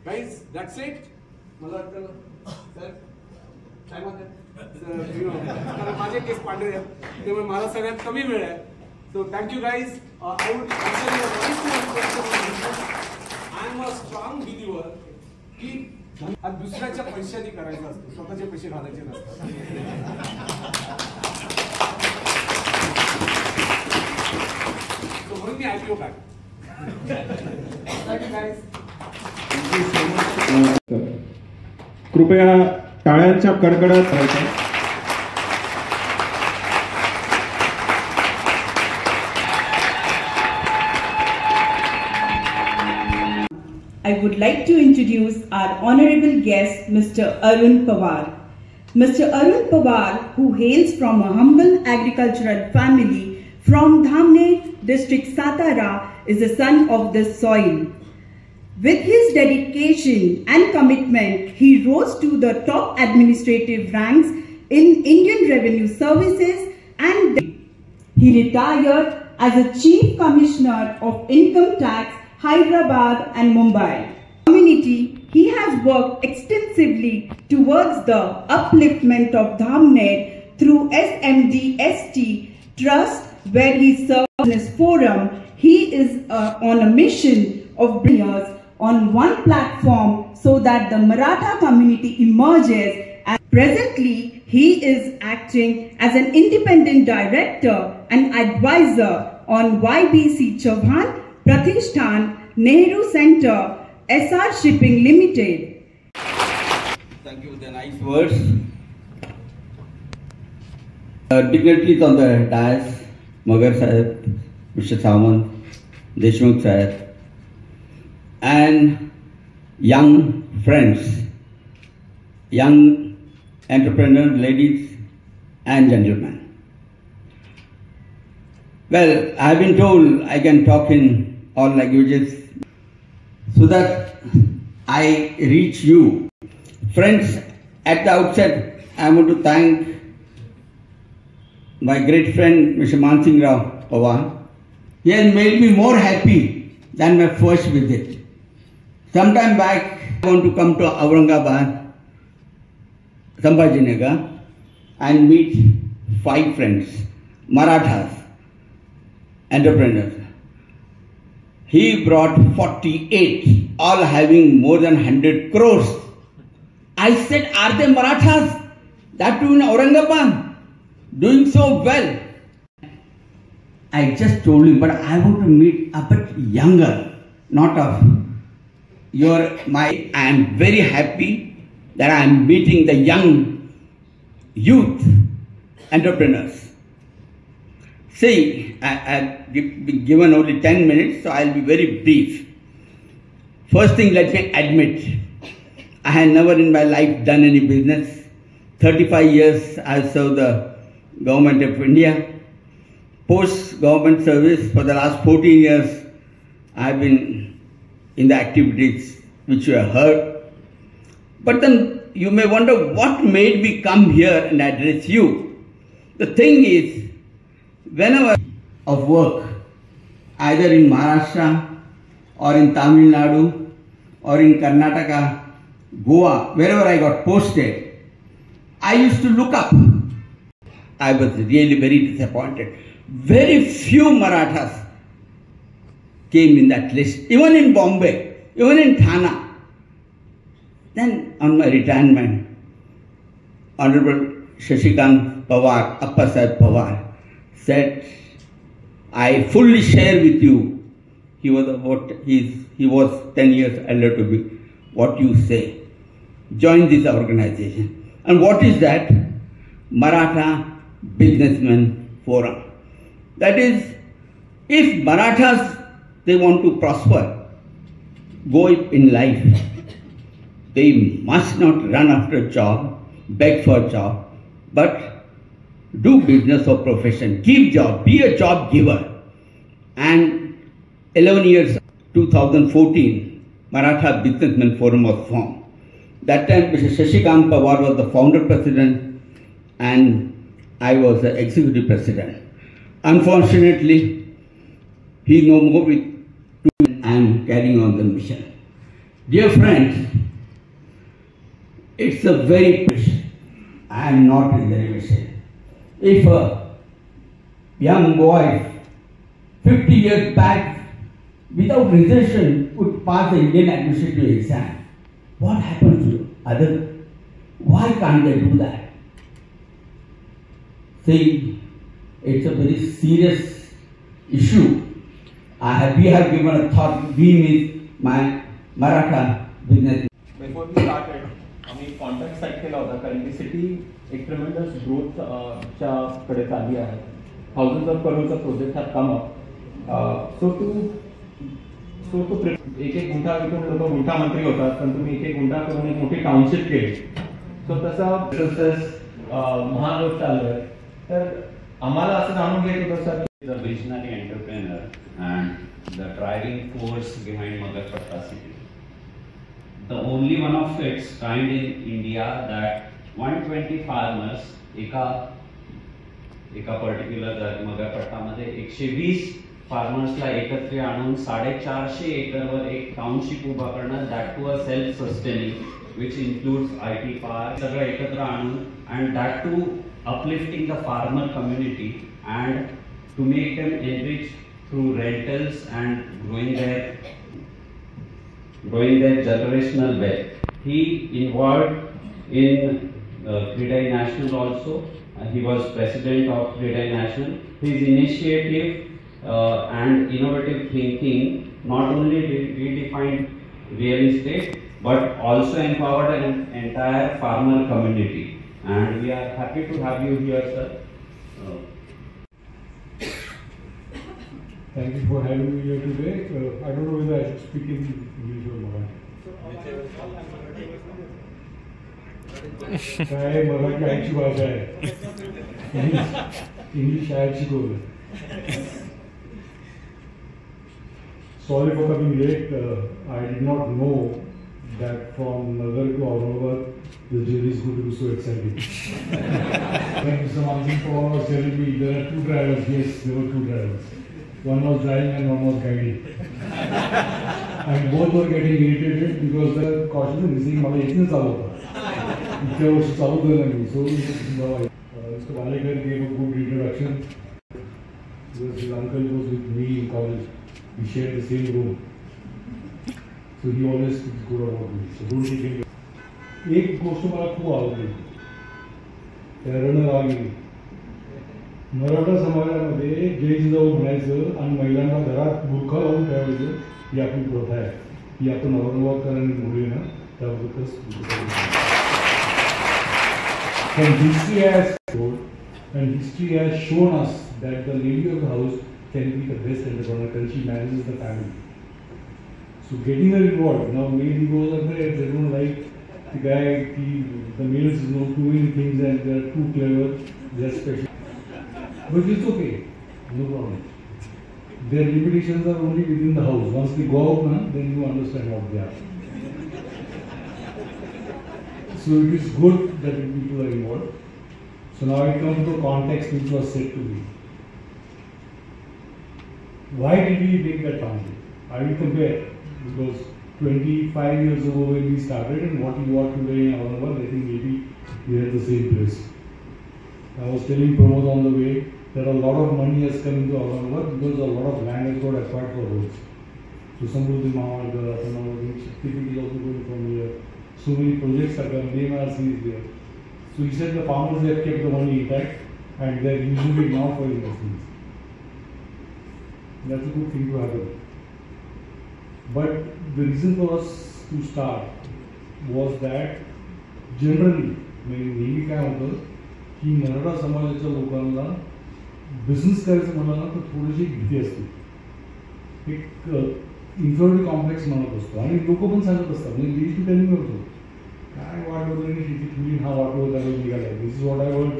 Guys that's it. मला वाटतं सर काय मत आहे? कारण माझे केस पांढरे आहेत त्यामुळे मला सगळ्यात कमी वेळ आहे. So thank you guys. I would I am a strong believer की दुसऱ्याच्या पैशाने करायचा असतो, स्वतःचे पैसे घालायचे नसतात. म्हणून मी IPO काढ. कृपया टाळ्यांच्या कडकडाट करायचा. I would like to introduce our honorable guest, Mr. Arun Pawar. Mr. Arun Pawar, who hails from a humble agricultural family from Dhamne district Satara, is the son of this soil. With his dedication and commitment, he rose to the top administrative ranks in Indian Revenue Services and he retired as a Chief Commissioner of Income Tax, Hyderabad and Mumbai. Community, he has worked extensively towards the upliftment of Dhamne through SMD-ST Trust, where he serves in his forum. He is on a mission of bringing us on one platform so that the Maratha community emerges. And presently, he is acting as an independent director and advisor on YBC Chauhan Pratishthan Nehru Center, SR Shipping Limited. Thank you for the nice words. Dignitaries on the dais, Magar Sahib, Mr. Samant, Deshmukh Sahib, and young friends, young entrepreneurs, ladies and gentlemen. Well, I have been told I can talk in all languages so that I reach you. Friends, at the outset, I want to thank my great friend, Mr. Mansingh Rao Pawar. He has made me more happy than my first visit. Sometime back, I want to come to Aurangabad, Sambhajinagar, and meet 5 friends, Marathas, entrepreneurs. He brought 48, all having more than 100 crores. I said, are they Marathas? That too in Aurangabad, doing so well. I just told him, but I want to meet a bit younger, not of I am very happy that I am meeting the young youth entrepreneurs. See, I have been given only 10 minutes, so I'll be very brief. First thing, let me admit, I have never in my life done any business. 35 years I have served the government of India. Post-government service for the last 14 years, I have been in the activities which you have heard. But then you may wonder what made me come here and address you. The thing is, whenever of work, either in Maharashtra or in Tamil Nadu or in Karnataka, Goa, wherever I got posted, I used to look up. I was really very disappointed. Very few Marathas came in that list, even in Bombay, even in Thana. Then on my retirement, Honorable Shashikant Pawar, Appa Sahib Pawar, said, I fully share with you. He was 10 years elder to me. What you say? Join this organization. And what is that? Maratha Businessmen Forum. That is, if Marathas, they want to prosper, go in life, they must not run after a job, beg for a job, but do business or profession, give job, be a job giver. And 11 years, 2014, Maratha Businessman Forum was formed. That time, Mr. Shashikant Pawar was the founder president and I was the executive president. Unfortunately, he is no more with and carrying on the mission. Dear friends, it's a very I am not in the reservation. If a young boy 50 years back without reservation would pass the Indian administrative exam, what happens to others? Why can't they do that? See, it's a very serious issue. We have given a thought, we with my Maratha business. Before we started, आम्ही contact set केला होता कारण की city एक ट्रेमेंडस growth च्या कडे चालली आहे. थाउजंड्स ऑफ करोडचा project have come up. So to एक एक गुंठा विकून लोक गुंठा मंत्री होतात पण तुम्ही एक एक गुंठा करून एक मोठी टाउनशिप केली. सो तसं प्रोसेस महान होत चाललंय. तर आम्हाला असं जाणून घ्यायचं होतं sir. The visionary entrepreneur and the driving force behind Magarpatta city. The only one of its kind in India that 120 farmers एका पर्टिक्युलर मगरपट्टा मध्ये 120 फार्मर्सला एकत्र आणून 450 एकरवर एक टाउनशिप उभा करणं, that too a self sustaining which includes IT park, सगळं एकत्र आणून and that too uplifting the farmer community and to make them enrich through rentals and growing their generational wealth. He involved in Kridai National also. He was president of Kridai National. His initiative and innovative thinking not only redefined real estate but also empowered an entire farmer community. And we are happy to have you here, sir. Thank you for having me here today. I don't know whether I should speak in English or Marathi. काय मराठी आईची भाषा आहे. English शाळेत शिकवलं. Sorry for coming late. I did not know that from Nagar to Aurangabad the journey is going to be so exciting. When Mr. Manjin was telling me there are two drivers, yes, there were two drivers. One was driving and one was guiding. And both were getting irritated because the caution is missing. मला इथून चालू होता. इतक्या वर्ष चालू केलं नाही. So Mr. Walekar gave a good introduction. Because his uncle was with me in college. We shared the same room. So he always speaks good about me. So don't take it. एक गोष्ट मला खूप आवडली. त्या रणरागिणी मराठा समाजामध्ये जय जिजाऊ म्हणायचं आणि महिलांना घरात बुरखा लावून ठेवायचं ही आपली प्रथा आहे. ही आपण औरंगाबादकरांनी मोडली ना, त्याबद्दल history has shown us that the lady of the house can be the best entrepreneur because she manages the family. So getting her involved, now male egos are there, they don't like the guy, the males know too many things and they are too clever, they are special. But it's okay, no problem. Their limitations are only within the house. Once they go out, then you understand what they are. So it is good that people are involved. So now I come to the context which was said to me. Why did we make that foundation? I will compare because 25 years ago when we started and what you are today in Aurangabad, I think maybe we are at the same place. I was telling Pramod on the way that a lot of money has come into Aurangabad because a lot of land has got acquired for roads. So Samruddhi Mahamarga, Shaktipeeth is also going from here. So many projects are coming, DMRC is there. So he said the farmers have kept the money intact and they are using it now for investments. That's a good thing to happen. But the reason for us to start was that generally, नेहमी काय होतं की मराठा समाजाच्या लोकांना business करायचं म्हटलं ना तर थोडीशी भीती असते. एक इन्फिरिटी कॉम्प्लेक्स म्हणत असतो आणि लोक पण सांगत असतात म्हणजे लीज टू टेलिंग होतो काय वाट वगैरे शेती ठेवली हा वाट वगैरे निघाला. This is what I word.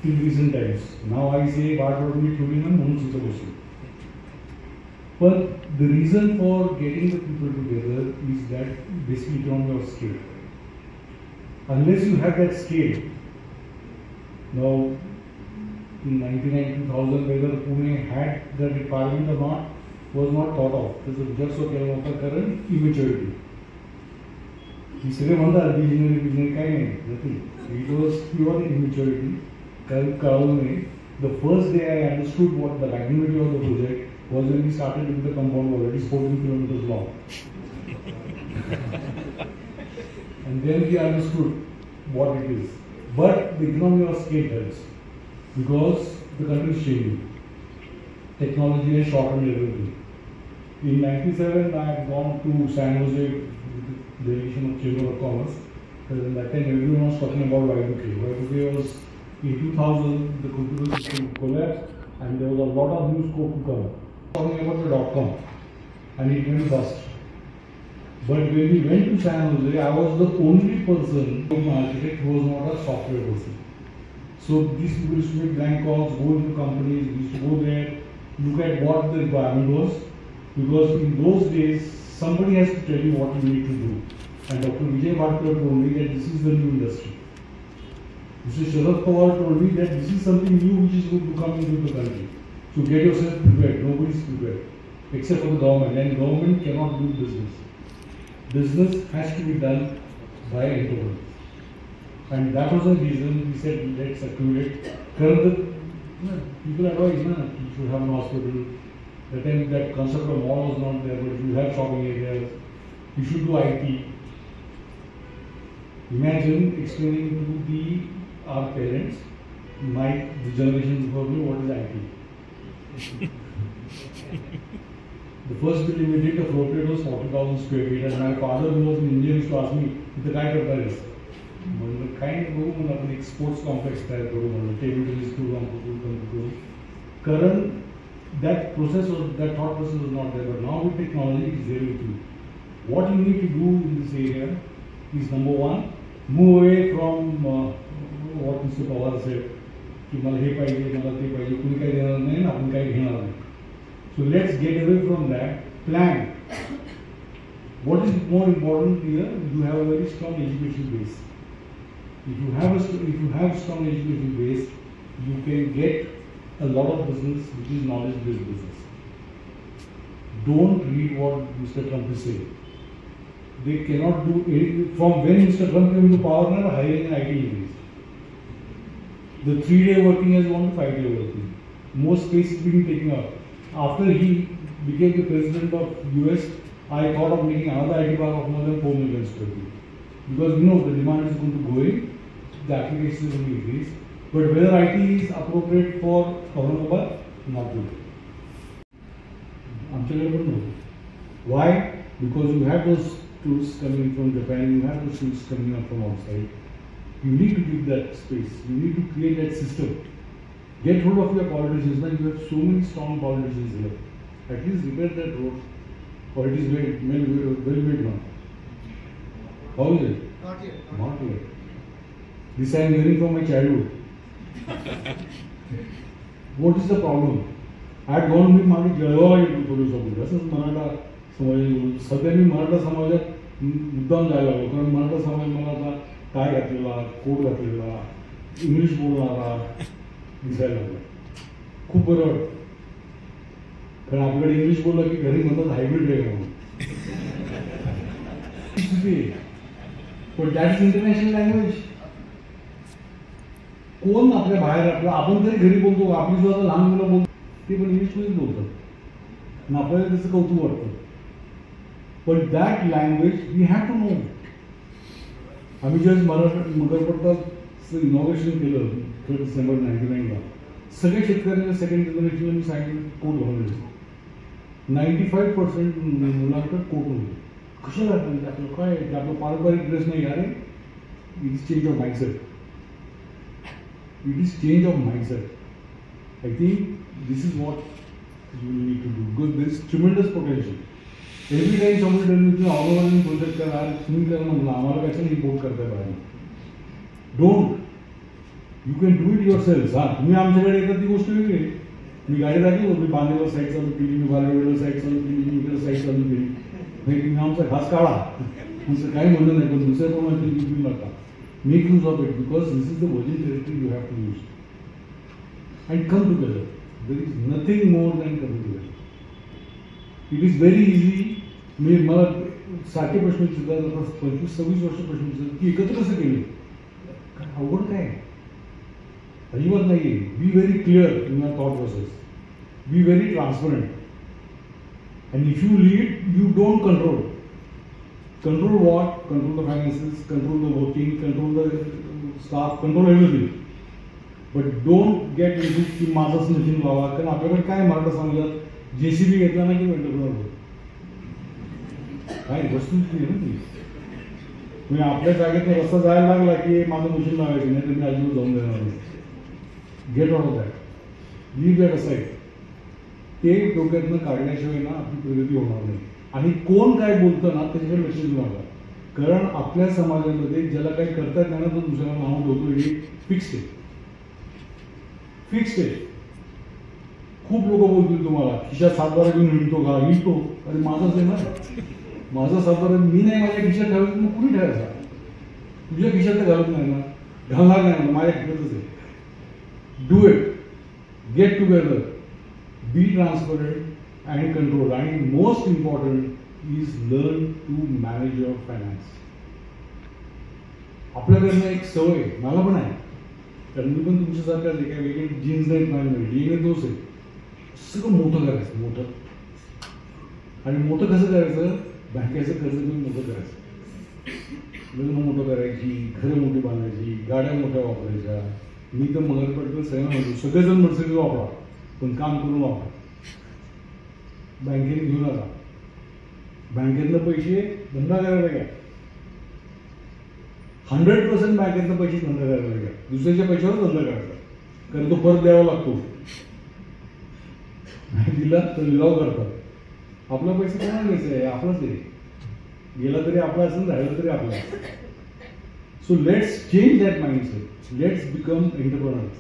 till recent times. Now I say Bharatwadi Tourism Munsu Solution. But the reason for getting the people together is that basically economy of scale. Unless you have that scale, now in 1999-2000 whether Pune had the requirement or not was not thought of. This is just so current immaturity. He said, it was pure immaturity. The first day I understood what the magnitude of the project was when we started with the compound wall. It is 14 kilometers long. And then we understood what it is. But the economy of scale helps because the country is changing. Technology has shortened everything. In 1997, I had gone to San Jose with the delegation of Chamber of Commerce. Because at that time, everyone was talking about Y2K. Y2K was in 2000, the computer system collapsed, and there was a lot of new scope to come. Talking about the .com, and it went bust. But when we went to San Jose, I was the only person, an architect, who was not a software person. So these people used to make blank calls, go into companies, we used to go there, look at what the requirement was. Because in those days, somebody has to tell you what you need to do. And Dr. Vijay Bhatkar told me that this is the new industry. Mr. Sharad Pawar told me that this is something new which is going to come into the country. So get yourself prepared. Nobody is prepared. Except for the government. And government cannot do business. Business has to be done by entrepreneurs. And that was the reason we said, let's accumulate. People advise, you should have an hospital. That time that concept of mall was not there, but you have shopping areas. You should do IT. Imagine explaining to our parents, the generation before me, what is IT. The first building we did, the floor plate was 40,000 square feet, and my father, who was an engineer, used to ask me, "The guy करता है मतलब kind of लोगों ने अपने sports complex तैयार करो मतलब table tennis court current that process was, that thought process was not there, but now with technology it is there with you. What you need to do in this area is number one, move away from what Mr. Pawar said, कि मला हे पाहिजे, मला ते पाहिजे, कुणी काही देणार नाही, आपण काही घेणार नाही. So let's get away from that. Plan. What is more important here? You have a very strong education base. If you have strong education base, you can get a lot of business which is knowledge-based business. Don't read what Mr. Trump is saying. They cannot do anything. From when Mr. Trump came into power, now hiring an IT engineers. The 3-day working has gone to 5-day working. Most space is being taken up. After he became the president of US, I thought of making another IT park of more than 4 million square feet. Because we know the demand is going to go in, the application is going to increase. But whether IT is appropriate for Aurangabad, not good. Why? Because you have those tourists coming from Japan, you have those tourists coming up from outside. You need to give that space. You need to create that system. Get hold of your politicians. Now you have so many strong politicians here. At least repair that road. Or it is well built now. How is it? Not yet. Not yet. This I am hearing from my childhood. What is the problem? I had gone with Mali Jalwa to produce of this. This is Maratha Samaj. Suddenly Maratha Samaj मुद्दाम जायला लागलो कारण मराठा समाज मला आता tie घातलेला, coat घातलेला, English बोलणारा दिसायला लागला. खूप बरं वाटतं. कारण आपल्याकडे इंग्लिश बोललं की घरी म्हणतात हायब्रिड आहे म्हणून. पण दॅट इज इंटरनॅशनल लँग्वेज. कोण आपल्या बाहेर आपण तरी घरी बोलतो, आपली सुद्धा लहान मुलं बोलतो ते पण इंग्लिशमध्येच बोलतात. मग आपल्याला त्याचं कौतुक वाटतं. But that language we have to know. आम्ही जस्ट मगरपट्टाचं इनॉग्रेशन केलं 3 डिसेंबर 1999 ला. सगळे शेतकऱ्यांना सेकंड जनरेशनला मी सांगितलं कोट घालून. 95% मुलांकडे कोट होते. कशाला म्हणजे आपलं काय आपलं पारंपरिक ड्रेस नाही अरे. It is change of mindset. It is change of mindset. I think this is what you need to do because there is tremendous potential. Every time somebody tells me कि औरंगाबाद में प्रोजेक्ट कर रहा है, तुम्ही करा ना, आम्हाला कशाला इम्पोर्ट करताय बाहेर. Don't. You can do it your self. हां, तुम्ही आमच्याकडे येतात ती गोष्ट वेगळी आहे. मी गाडी दाखवली, मी बांधलेलं साईड चालू केली, मी बांधलेलं साईड चालू केली, मी इकडे साईड चालू केली. म्हणजे तुम्ही आमचा घास काढा, तुमचं काही म्हणणं नाही, पण दुसऱ्या प्रमाणे तुम्ही नका. Make use of it because this is the virgin territory you have to use and come together. There is nothing more than come together. It is very easy. मी मला सारखे प्रश्न विचारतात, 25-26 वर्ष प्रश्न विचारतात की एकत्र कसं केले. अवघड काय अजिबात नाही आहे. Be very clear in your thought process, be very transparent, and if you lead you don't control. Control what? Control the finances, control the working, control the staff, control everything. But don't get into की माझंच machine लावा. कारण आपल्याकडे काय मराठा समाजात JCB घेतला ना की एंटरप्रेनर काय वस्तू नाही ना ती. तुम्ही आपल्या जागेत रस्ता जायला लागला की माझं मशीन लावायचं नाही तर मी अजिबात जाऊन देणार नाही. Get out of that, leave that aside. ते डोक्यातनं काढण्याशिवाय ना आपली प्रगती होणार नाही. आणि कोण काय बोलतं ना त्याच्याकडे लक्ष देऊ नका. कारण आपल्या समाजामध्ये ज्याला काही करतात नाही ना तो दुसऱ्याला नाव ठेवतो. हे फिक्स्ड आहे, फिक्स्ड आहे. खूप लोक बोलतील तुम्हाला खिशात 7-12 घेऊन हिंडतो का. हिंडतो, अरे माझाच आहे ना, माझा 7-12 मी नाही माझ्या खिशात ठेवायचं, मग कुणी ठेवायचा. तुझ्या खिशात तर घालत नाही ना, घालणार नाही ना, माझ्या खिशातच आहे. Do it, get together, be transparent and control, and most important is learn to manage your finance. आपल्याकडनं एक सवय मला पण आहे, कारण मी पण तुमच्यासारखाच आहे. काय वेगळे जीन्स नाहीत माझ्याकडे, वेगळे दोष आहे. सगळं मोठं करायचं, मोठं. आणि मोठं कसं करायचं, बँकेचं कर्ज घेऊन मोठं करायचं, लग्न मोठं करायची, घरं मोठी बांधायची, गाड्या मोठ्या वापरायच्या. मी तर मगरपटलं सगळ्यांना म्हणतो सगळेजण मर्सिडीज वापरा, पण काम करून वापरा. बँकेने घेऊ नका. बँकेतलं पैसे धंदा करायला घ्या. 100% बँकेतलं पैसे धंदा करायला घ्या. दुसऱ्याच्या पैशावर धंदा करायचा, कारण तो परत द्यावा लागतो. दिला तर लिलाव करतात. आपला पैसा कोणाला घ्यायचा आहे, आपलाच आहे. गेला तरी आपला असेल, राहिला तरी आपला. So let's change that mindset. Let's become entrepreneurs.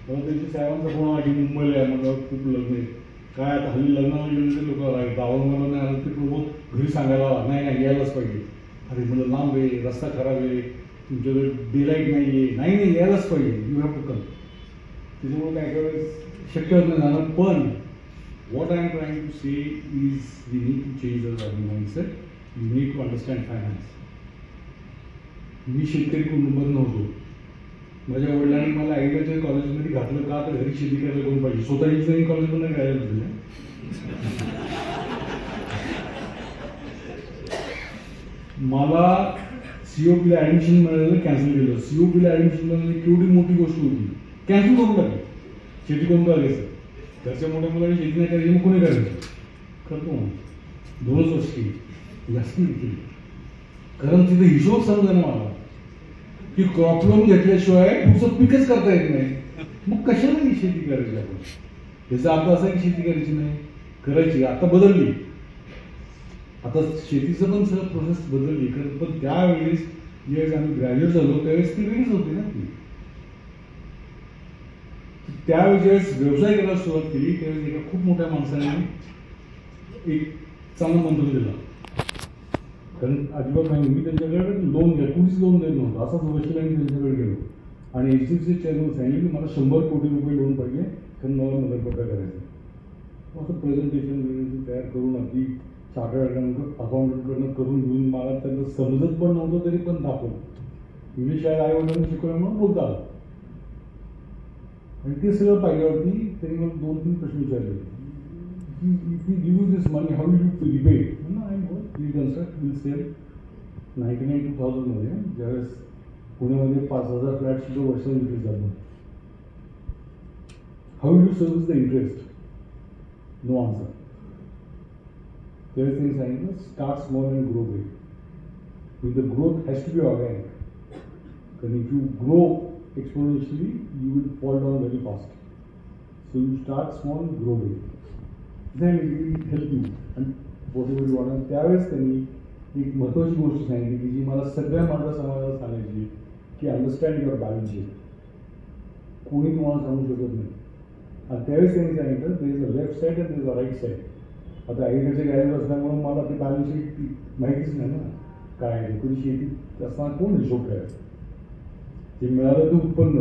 तेव्हा त्यांच्या साहेबांचा फोन आला की मुंबईला आहे, मला खूप लग्न आहे. काय आता हल्ली लग्नाला गेले ते लोक गावाला मला नाही आलं ते प्रमुख घरी सांगायला नाही नाही यायलाच पाहिजे. अरे मला लांब आहे, रस्ता खराब आहे, तुमच्याकडे डेलाईट नाही आहे. नाही नाही यायलाच पाहिजे, यू हॅव टू कम. त्याच्यामुळे काय काय वेळेस शक्य होत नाही जाणं. पण what I am trying to say is we need to change our mindset. You need to understand finance. मी शेतकरी कुटुंबात नव्हतो. माझ्या वडिलांनी मला ॲग्रिकल्चर कॉलेजमध्ये घातलं का, तर घरी शेती करायला कोण पाहिजे. स्वतः इंजिनिअरिंग कॉलेजमध्ये करायला पाहिजे. मला COPला ॲडमिशन मिळालं, कॅन्सल केलं. COPला ॲडमिशन मिळालं केवढी मोठी गोष्ट होती, कॅन्सल करून टाकली. शेती कोण करायचं, घरच्या मोठ्या मुलांनी शेती नाही करायची, मग कोणी करायचं. करतो मग 2 वर्ष केली, जास्त केली. कारण तिथे हिशोब समजा ना मला की क्रॉप लोन घेतल्याशिवाय पुढचं पिकच करता येत नाही. मग कशाला ही शेती करायची आपण. याचा अर्थ असा की शेती करायची नाही, करायची. आता बदलली, आता शेतीचं पण सगळं प्रोसेस बदलली. पण त्यावेळेस ज्यावेळेस आम्ही ग्रॅज्युएट झालो त्यावेळेस ती वेगळीच होती ना. ती त्यावेळेस ज्यावेळेस व्यवसाय करायला सुरुवात केली त्यावेळेस एका खूप मोठ्या माणसाने एक चांगला मंत्र दिला. कारण अजिबात नाही, मी त्यांच्याकडे लोन घ्या, कुणीच लोन देत नव्हतं. असाच वशिला मी त्यांच्याकडे गेलो आणि HDFC चेअरमन सांगितलं की मला 100 कोटी रुपये लोन पाहिजे, कारण मला नगरपट्टा करायचं. असं प्रेझेंटेशन तयार करून अगदी चार्टर्ड अकाउंटंटकडनं करून घेऊन मला त्यांना समजत पण नव्हतं तरी पण दाखवलं. इंग्लिश शाळेत आई-वडिलांनी शिकवलं म्हणून बोलता आलं. आणि ते सगळं पाहिल्यावरती त्यांनी मला 2-3 प्रश्न विचारले. If we give you this money, how will you repay it? No, I know. We construct, we'll sell. 1992 मध्ये ज्यावेळेस पुण्यामध्ये 5,000 फ्लॅट सुद्धा वर्षाला विक्री झालं. How will you service the interest? No answer. त्यावेळेस त्यांनी सांगितलं start small and grow big. With the growth has to be organic. Because if you grow exponentially, you will fall down very fast. So you start small and grow big. Then it will help you and whatever you want. त्यावेळेस त्यांनी एक महत्त्वाची गोष्ट सांगितली की जी मला सगळ्या मराठा समाजाला सांगायची की अंडरस्टँड युअर बॅलन्स शीट. कोणी तुम्हाला सांगू शकत नाही. आणि त्यावेळेस त्यांनी सांगितलं there is a left side and there is a right side. आता ॲग्रिकल्चर गॅरेज असल्यामुळे मला ते बॅलन्स शीट माहितीच नाही ना काय आहे. कधी शेती असताना कोण हिशोब करायचं. जे मिळालं ते उत्पन्न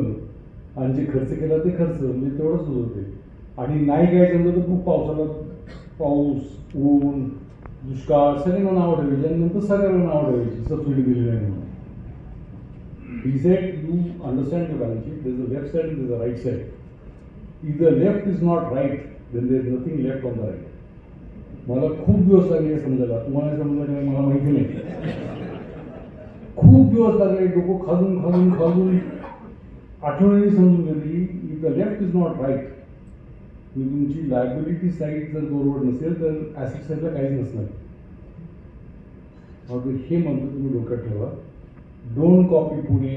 आणि जे खर्च केला ते खर्च म्हणजे तेवढंच होतं ते. आणि नाही काय समजा तर खूप पाऊस ऊन दुष्काळ सगळ्यांना नावं ठेवायची आणि नंतर सगळ्यांना नावं ठेवायची सबसिडी दिलेली आहे म्हणून. He said, you understand the balance sheet, there is a left side and there is a right side. If the left is not right, then there is nothing left on the right. मला खूप दिवस लागले समजायला, तुम्हाला समजायला मला माहिती नाही. खूप दिवस लागले, डोकं खाजून आठवणी समजून गेली. If the left is not right, तुमची लायबिलिटी साईड जर बरोबर नसेल तर ॲसेट साईडला काहीच नसणार. हे म्हणतो तुम्ही डोक्यात ठेवा. Don't copy Pune,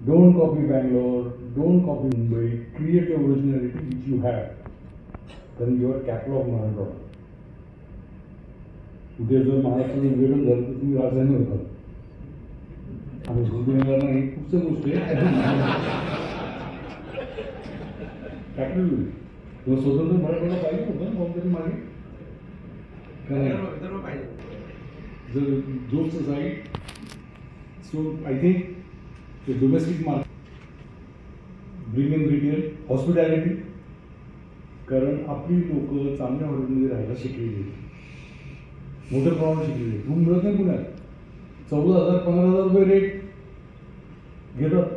don't copy Bangalore, don't copy Mumbai. Create your originality which you have. Then you are catalog Marathwada. उद्या जर महाराष्ट्राचं विघटन झालं तर तुम्ही राजधानी होता. आणि सुधीर नाही खूपच गोष्ट आहे. कॅपिटल तेव्हा स्वतंत्र मराठवाडा पाहिजे होतं कोणतरी मागे काय जर jokes side. So I think the domestic market, bring in retail, hospitality. कारण आपली लोक चांगल्या हॉटेलमध्ये राहायला शिकलेली, मोठ्या प्रमाणात शिकलेली. रूम मिळत नाही पुण्यात. 14,000-15,000 रुपये रेट घेतात.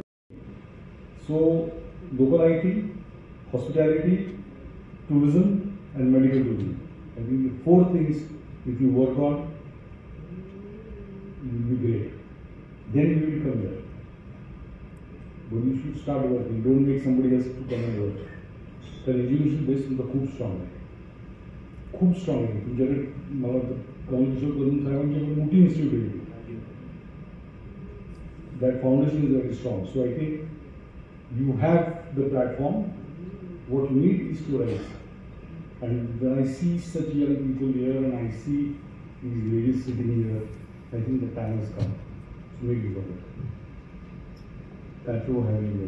So local IT, hospitality, tourism and medical tourism. I think the 4 things if you work on, you will be great. Then you will come here. But you should start working. Don't make somebody else to come and work. तर education base तुमचं खूप strong आहे, खूप strong आहे. तुमच्याकडे मला communication करून साहेबांच्याकडे मोठी इन्स्टिट्यूट आहे. That foundation is very strong. So I think you have the platform. What you need is to rise. And when I see such young people here and I see these ladies sitting here, I think the time has come. Make it. Thank you for having me.